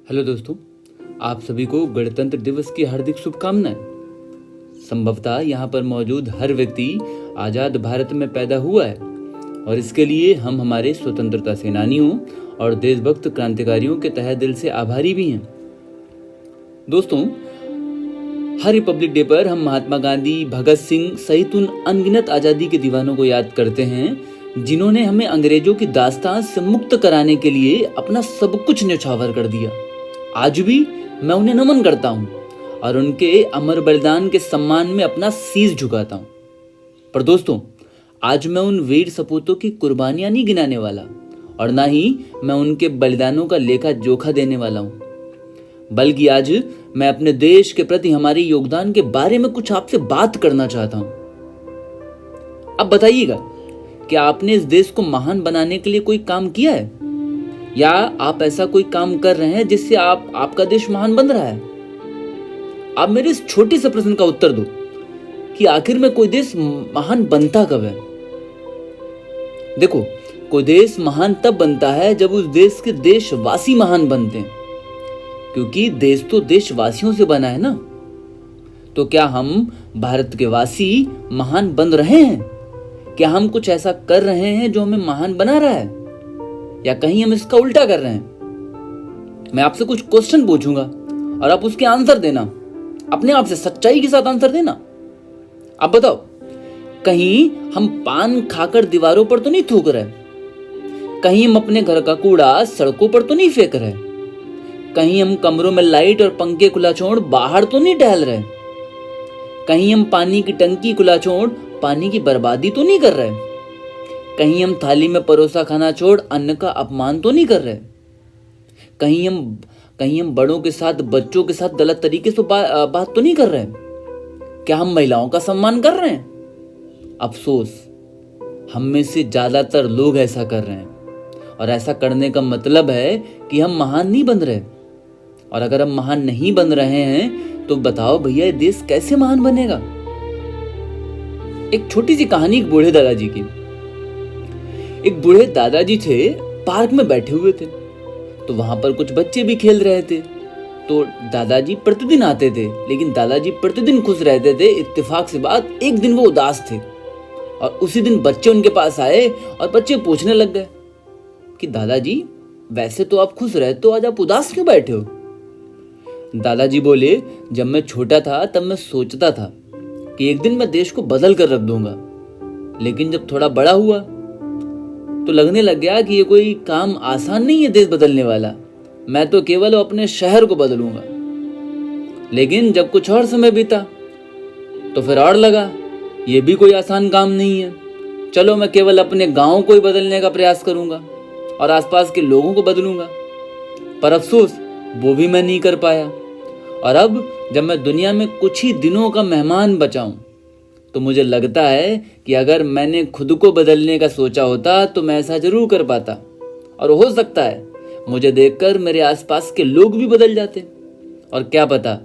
Hello दोस्तों, आप सभी को गणतंत्र दिवस की हार्दिक शुभकामनाएं। संभवतः यहाँ पर मौजूद हर व्यक्ति आज़ाद भारत में पैदा हुआ है और इसके लिए हम हमारे स्वतंत्रता सेनानियों और देशभक्त क्रांतिकारियों के तहे दिल से आभारी भी हैं। दोस्तों, हर रिपब्लिक डे पर हम महात्मा गांधी, भगत सिंह सहित उन अनगिनत आज़ादी के दीवानों को याद करते हैं जिन्होंने हमें अंग्रेजों की दास्तान से मुक्त कराने के लिए अपना सब कुछ न्यौछावर कर दिया। आज भी मैं उन्हें नमन करता हूं और उनके अमर बलिदान के सम्मान में अपना शीश झुकाता हूं। पर दोस्तों, आज मैं उन वीर सपूतों की कुर्बानियां नहीं गिनाने वाला और ना ही मैं उनके बलिदानों का लेखा जोखा देने वाला हूं, बल्कि आज मैं अपने देश के प्रति हमारे योगदान के बारे में कुछ आपसे बात करना चाहता हूं। अब बताइएगा, क्या आपने इस देश को महान बनाने के लिए कोई काम किया है, या आप ऐसा कोई काम कर रहे हैं जिससे आपका देश महान बन रहा है? आप मेरे इस छोटे से प्रश्न का उत्तर दो कि आखिर में कोई देश महान बनता कब है? देखो, कोई देश महान तब बनता है जब उस देश के देशवासी महान बनते हैं, क्योंकि देश तो देशवासियों से बना है ना। तो क्या हम भारत के वासी महान बन रहे हैं? क्या हम कुछ ऐसा कर रहे हैं जो हमें महान बना रहा है, या कहीं हम इसका उल्टा कर रहे हैं? मैं आपसे कुछ क्वेश्चन पूछूंगा और आप उसके आंसर देना, अपने आप से सच्चाई के साथ आंसर देना। अब बताओ, कहीं हम पान खाकर दीवारों पर तो नहीं थूक रहे? कहीं हम अपने घर का कूड़ा सड़कों पर तो नहीं फेंक रहे? कहीं हम कमरों में लाइट और पंखे खुला छोड़ बाहर तो नहीं टहल रहे? कहीं हम पानी की टंकी खुला छोड़ पानी की बर्बादी तो नहीं कर रहे? कहीं हम थाली में परोसा खाना छोड़ अन्न का अपमान तो नहीं कर रहे? कहीं हम बड़ों के साथ बच्चों के साथ गलत तरीके से बात तो नहीं कर रहे? क्या हम महिलाओं का सम्मान कर रहे हैं? अफसोस, हम में से ज्यादातर लोग ऐसा कर रहे हैं, और ऐसा करने का मतलब है कि हम महान नहीं बन रहे। और अगर हम महान नहीं बन रहे हैं तो बताओ भैया, ये देश कैसे महान बनेगा? एक छोटी सी कहानी एक बूढ़े दादाजी की। एक बूढ़े दादाजी थे, पार्क में बैठे हुए थे, तो वहां पर कुछ बच्चे भी खेल रहे थे। तो दादाजी प्रतिदिन आते थे, लेकिन दादाजी प्रतिदिन खुश रहते थे। इत्तेफाक से बात, एक दिन वो उदास थे और उसी दिन बच्चे उनके पास आए और बच्चे पूछने लग गए कि दादाजी, वैसे तो आप खुश रहते हो, आज आप उदास क्यों बैठे हो? दादाजी बोले, जब मैं छोटा था तब मैं सोचता था कि एक दिन मैं देश को बदल कर रख दूंगा, लेकिन जब थोड़ा बड़ा हुआ तो लगने लग गया कि ये कोई काम आसान नहीं है देश बदलने वाला। मैं तो केवल अपने शहर को बदलूंगा। लेकिन जब कुछ और समय बीता तो फिर और लगा ये भी कोई आसान काम नहीं है। चलो, मैं केवल अपने गांव को ही बदलने का प्रयास करूंगा और आसपास के लोगों को बदलूंगा। पर अफसोस, वो भी मैं नहीं कर पाया। और अब जब मैं दुनिया में कुछ ही दिनों का मेहमान बचा हूं, तो मुझे लगता है कि अगर मैंने खुद को बदलने का सोचा होता तो मैं ऐसा जरूर कर पाता, और हो सकता है मुझे देखकर मेरे आसपास के लोग भी बदल जाते, और क्या पता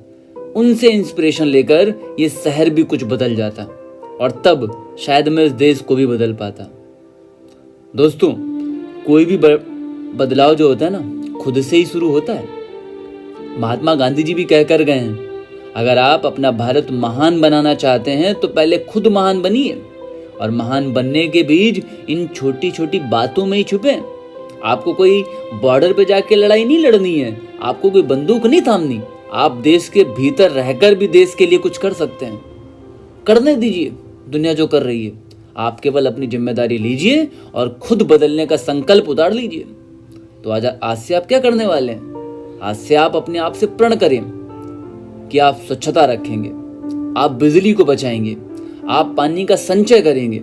उनसे इंस्पिरेशन लेकर ये शहर भी कुछ बदल जाता, और तब शायद मैं इस देश को भी बदल पाता। दोस्तों, कोई भी बदलाव जो होता है ना, खुद से ही शुरू होता है। महात्मा गांधी जी भी कहकर गए हैं, अगर आप अपना भारत महान बनाना चाहते हैं तो पहले खुद महान बनिए, और महान बनने के बीज इन छोटी छोटी बातों में ही छुपे। आपको कोई बॉर्डर पे जाके लड़ाई नहीं लड़नी है, आपको कोई बंदूक नहीं थामनी। आप देश के भीतर रहकर भी देश के लिए कुछ कर सकते हैं। करने दीजिए दुनिया जो कर रही है, आप केवल अपनी जिम्मेदारी लीजिए और खुद बदलने का संकल्प उतार लीजिए। तो आज से आप क्या करने वाले हैं? आज से आप अपने आप से प्रण करें कि आप स्वच्छता रखेंगे, आप बिजली को बचाएंगे, आप पानी का संचय करेंगे,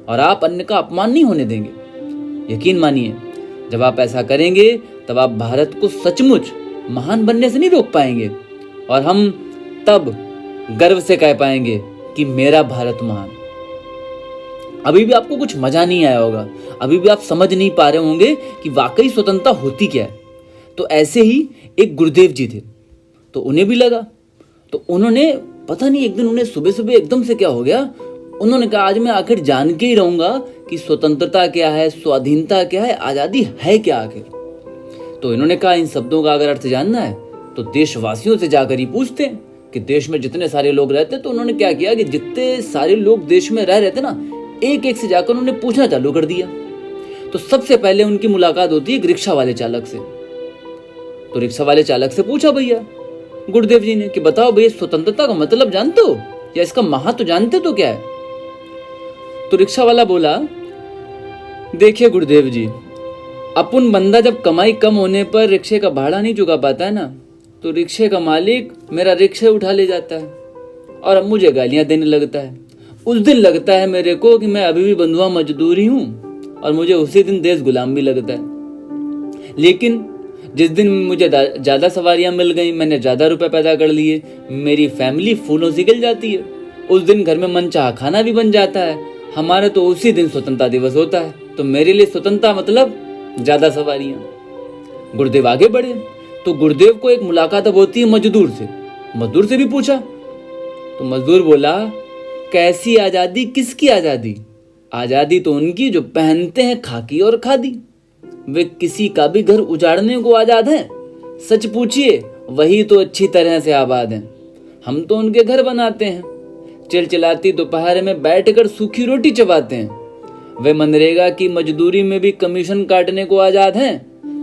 और आप अन्न का अपमान नहीं होने देंगे। यकीन मानिए, जब आप ऐसा करेंगे तब आप भारत को सचमुच महान बनने से नहीं रोक पाएंगे, और हम तब गर्व से कह पाएंगे कि मेरा भारत महान। अभी भी आपको कुछ मजा नहीं आया होगा, अभी भी आप समझ नहीं पा रहे होंगे कि वाकई स्वतंत्रता होती क्या है। तो ऐसे ही एक गुरुदेव जी थे, तो उन्हें भी लगा, तो उन्होंने, पता नहीं एक दिन उन्हें सुबह सुबह एकदम से क्या हो गया, उन्होंने कहा आज मैं आखिर जान के ही रहूंगा कि स्वतंत्रता क्या है, स्वाधीनता क्या है, आजादी है क्या आखिर। तो इन्होंने कहा इन शब्दों का अगर अर्थ जानना है तो देशवासियों से जाकर ही पूछते हैं कि देश में जितने सारे लोग रहते। तो उन्होंने क्या किया कि जितने सारे लोग देश में रह रहे थे ना, एक एक से जाकर उन्होंने पूछना चालू कर दिया। तो सबसे पहले उनकी मुलाकात होती है एक रिक्शा वाले चालक से। तो रिक्शा वाले चालक से पूछा भैया गुरुदेव जी ने कि बताओ भैया स्वतंत्रता का मतलब जानते हो या इसका महत्व जानते तो क्या है? तो रिक्शा वाला बोला देखिए गुरुदेव जी, अपन बंदा जब कमाई कम होने पर रिक्शे का भाड़ा नहीं चुका पाता है ना, तो रिक्शे का मालिक मेरा रिक्शा उठा ले जाता है और अब मुझे गालियां देने लगता है। उस दिन लगता है मेरे को कि मैं अभी भी बंधुआ मजदूर ही हूँ और मुझे उसी दिन देश गुलाम भी लगता है। लेकिन जिस दिन मुझे ज़्यादा सवारियां मिल गई, मैंने ज़्यादा रुपए पैदा कर लिए, मेरी फैमिली फूलों से खिल जाती है। उस दिन घर में मनचाहा खाना भी बन जाता है। हमारे तो उसी दिन स्वतंत्रता दिवस होता है। तो मेरे लिए स्वतंत्रता मतलब ज़्यादा सवारियां। गुरुदेव आगे बढ़े तो गुरुदेव को एक मुलाकात अब होती है मजदूर से। मजदूर से भी पूछा तो मजदूर बोला कैसी आज़ादी, किसकी आज़ादी? आज़ादी तो उनकी जो पहनते हैं खाकी और खादी। वे किसी का भी घर उजाड़ने को आज़ाद हैं। सच पूछिए वही तो अच्छी तरह से आबाद हैं। हम तो उनके घर बनाते हैं, चिलचिलाती दोपहर में बैठकर सूखी रोटी चबाते हैं। वे मनरेगा की मजदूरी में भी कमीशन काटने को आज़ाद हैं।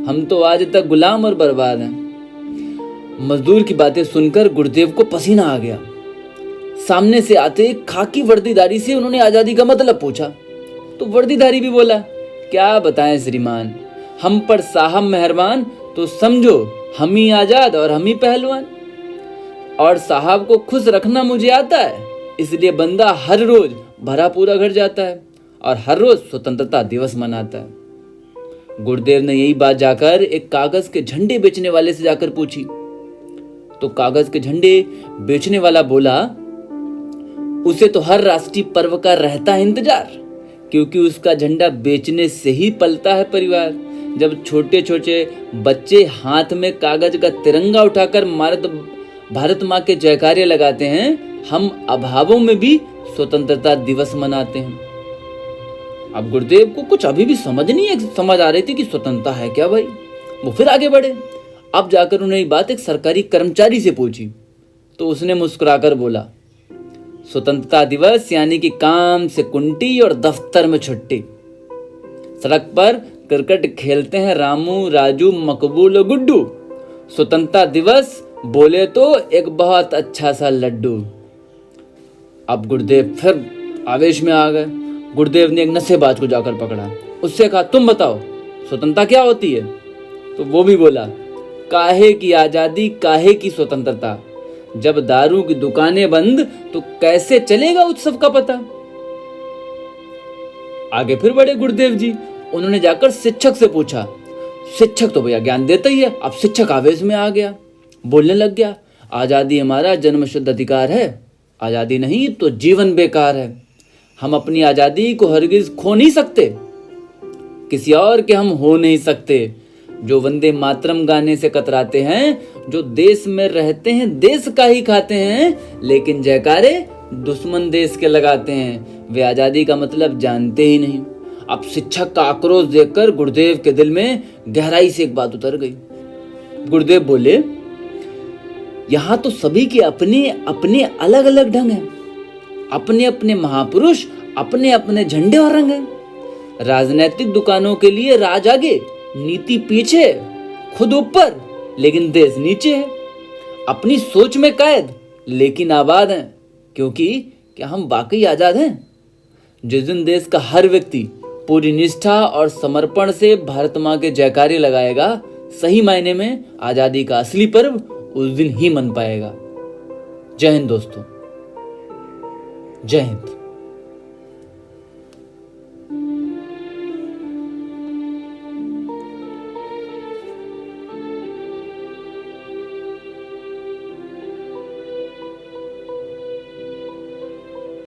हम तो आज तक गुलाम और बर्बाद हैं। मजदूर की बातें सुनकर गुरुदेव को पसीना आ गया। सामने से आते खाकी वर्दीधारी से उन्होंने आज़ादी का मतलब पूछा। तो वर्दीधारी भी बोला क्या बताएं श्रीमान, हम पर साहब मेहरबान, तो समझो हम ही आज़ाद और हम ही पहलवान। और साहब को खुश रखना मुझे आता है, इसलिए बंदा हर रोज भरा पूरा घर जाता है और हर रोज स्वतंत्रता दिवस मनाता है। गुरुदेव ने यही बात जाकर एक कागज के झंडे बेचने वाले से जाकर पूछी। तो कागज के झंडे बेचने वाला बोला उसे तो हर राष्ट्रीय पर्व का रहता है इंतजार, क्योंकि उसका झंडा बेचने से ही पलता है परिवार। जब छोटे छोटे बच्चे हाथ में कागज का तिरंगा उठाकर भारत माँ के जयकारे लगाते हैं, हम अभावों में भी स्वतंत्रता दिवस मनाते हैं। अब गुरुदेव को कुछ अभी भी समझ आ रही थी कि स्वतंत्रता है क्या भाई। वो फिर आगे बढ़े। अब जाकर उन्हें ये बात एक सरकारी कर्मचारी से पूछी। तो उसने मुस्कुराकर बोला स्वतंत्रता दिवस यानी कि काम से कुंटी और दफ्तर में छुट्टी। सड़क पर क्रिकेट खेलते हैं रामू, राजू, मकबूल और गुड्डू। स्वतंत्रता दिवस बोले तो एक बहुत अच्छा सा लड्डू। अब गुरुदेव फिर आवेश में आ गए। गुरुदेव ने एक नशेबाज को जाकर पकड़ा। उससे कहा तुम बताओ स्वतंत्रता क्या होती है? तो वो भी बोला काहे की आजादी, काहे की स्वतंत्रता। जब दारू की दुकानें बंद तो कैसे चलेगा उत्सव का पता। आगे फिर बढ़े गुरुदेव जी। उन्होंने जाकर शिक्षक से पूछा। शिक्षक तो भैया ज्ञान देता ही है। अब शिक्षक आवेश में आ गया, बोलने लग गया आजादी हमारा जन्मसिद्ध अधिकार है, आजादी नहीं तो जीवन बेकार है। हम अपनी आजादी को हरगिज खो नहीं सकते, किसी और के हम हो नहीं सकते। जो वंदे मातरम गाने से कतराते हैं, जो देश में रहते हैं देश का ही खाते हैं, लेकिन जयकारे दुश्मन देश के लगाते हैं, वे आजादी का मतलब जानते ही नहीं। अब शिक्षक का आक्रोश देखकर गुरुदेव के दिल में गहराई से एक बात उतर गई। गुरुदेव बोले यहाँ तो सभी के अपने अपने अलग अलग ढंग हैं, अपने अपने महापुरुष, अपने अपने झंडे और रंग हैं। राजनीतिक दुकानों के लिए राज आगे, नीति पीछे, खुद ऊपर लेकिन देश नीचे है। अपनी सोच में कैद लेकिन आबाद हैं, क्योंकि क्या हम वाकई आजाद हैं? जिस दिन देश का हर व्यक्ति पूरी निष्ठा और समर्पण से भारत माँ के जयकारे लगाएगा, सही मायने में आजादी का असली पर्व उस दिन ही मन पाएगा। जय हिंद दोस्तों, जय हिंद।